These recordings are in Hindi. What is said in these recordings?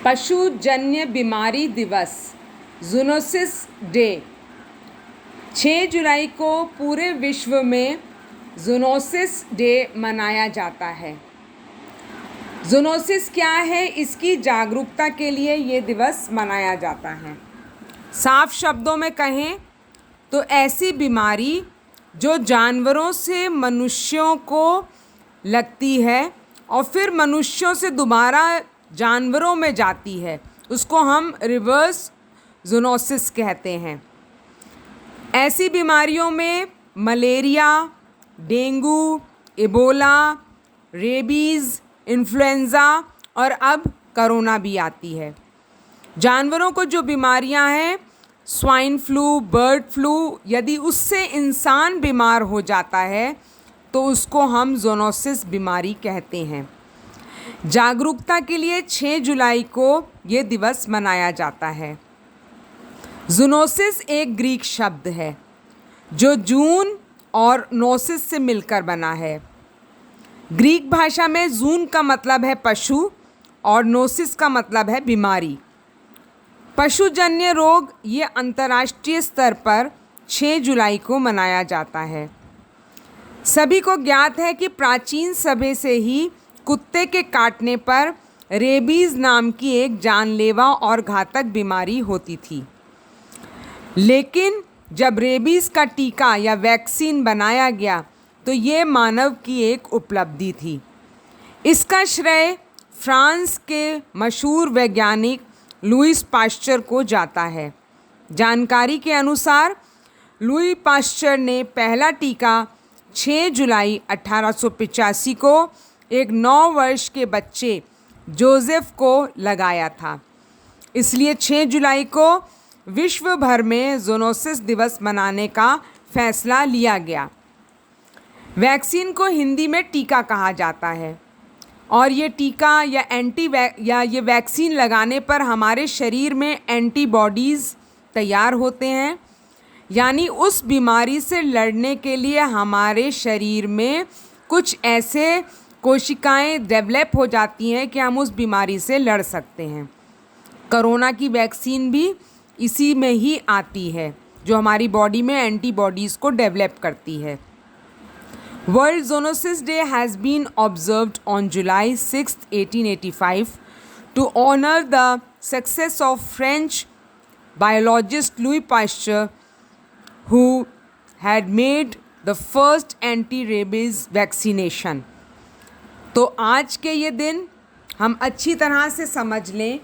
पशुजन्य बीमारी दिवस ज़ूनोसिस डे 6 जुलाई को पूरे विश्व में ज़ूनोसिस डे मनाया जाता है। ज़ूनोसिस क्या है, इसकी जागरूकता के लिए ये दिवस मनाया जाता है। साफ शब्दों में कहें तो ऐसी बीमारी जो जानवरों से मनुष्यों को लगती है और फिर मनुष्यों से दोबारा जानवरों में जाती है, उसको हम रिवर्स ज़ूनोसिस कहते हैं। ऐसी बीमारियों में malaria, dengue, Ebola, rabies, influenza और अब कोरोना भी आती है। जानवरों को जो बीमारियां हैं, स्वाइन फ्लू, बर्ड फ्लू, यदि उससे इंसान बीमार हो जाता है तो उसको हम ज़ूनोसिस बीमारी कहते हैं। जागरूकता के लिए 6 जुलाई को ये दिवस मनाया जाता है। ज़ूनोसिस एक ग्रीक शब्द है जो जून और नोसिस से मिलकर बना है। ग्रीक भाषा में जून का मतलब है पशु और नोसिस का मतलब है बीमारी। पशुजन्य रोग ये अंतर्राष्ट्रीय स्तर पर 6 जुलाई को मनाया जाता है। सभी को ज्ञात है कि प्राचीन समय से ही कुत्ते के काटने पर रेबीज़ नाम की एक जानलेवा और घातक बीमारी होती थी, लेकिन जब रेबीज़ का टीका या वैक्सीन बनाया गया तो ये मानव की एक उपलब्धि थी। इसका श्रेय फ्रांस के मशहूर वैज्ञानिक लुईस पाश्चर को जाता है। जानकारी के अनुसार लुई पाश्चर ने पहला टीका 6 जुलाई 1885 को एक 9 वर्ष के बच्चे जोसेफ को लगाया था। इसलिए 6 जुलाई को विश्व भर में ज़ूनोसिस दिवस मनाने का फैसला लिया गया। वैक्सीन को हिंदी में टीका कहा जाता है और ये टीका या ये वैक्सीन लगाने पर हमारे शरीर में एंटीबॉडीज़ तैयार होते हैं, यानी उस बीमारी से लड़ने के लिए हमारे शरीर में कुछ ऐसे कोशिकाएं डेवलप हो जाती हैं कि हम उस बीमारी से लड़ सकते हैं। कोरोना की वैक्सीन भी इसी में ही आती है जो हमारी बॉडी में एंटीबॉडीज़ को डेवलप करती है। World zoonosis day has been observed on July 6, 1885 to honour the success of French biologist Louis Pasteur who had made the first anti-rabies vaccination। तो आज के ये दिन हम अच्छी तरह से समझ लें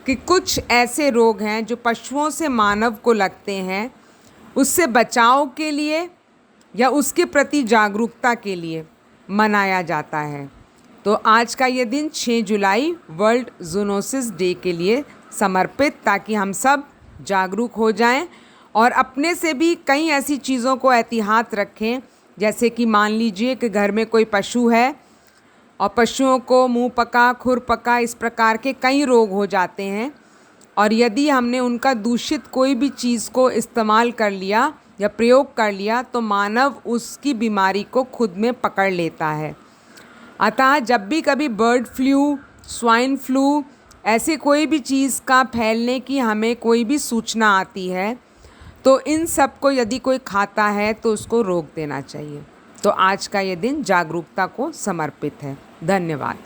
कि कुछ ऐसे रोग हैं जो पशुओं से मानव को लगते हैं, उससे बचाव के लिए या उसके प्रति जागरूकता के लिए मनाया जाता है। तो आज का ये दिन 6 जुलाई वर्ल्ड ज़ूनोसिस डे के लिए समर्पित, ताकि हम सब जागरूक हो जाएं और अपने से भी कई ऐसी चीज़ों को एहतियात रखें। जैसे कि मान लीजिए कि घर में कोई पशु है और पशुओं को मुंह पका, खुर पका, इस प्रकार के कई रोग हो जाते हैं, और यदि हमने उनका दूषित कोई भी चीज़ को इस्तेमाल कर लिया या प्रयोग कर लिया तो मानव उसकी बीमारी को खुद में पकड़ लेता है। अतः जब भी कभी बर्ड फ्लू, स्वाइन फ्लू, ऐसे कोई भी चीज़ का फैलने की हमें कोई भी सूचना आती है तो इन सब को यदि कोई खाता है तो उसको रोक देना चाहिए। तो आज का ये दिन जागरूकता को समर्पित है। धन्यवाद।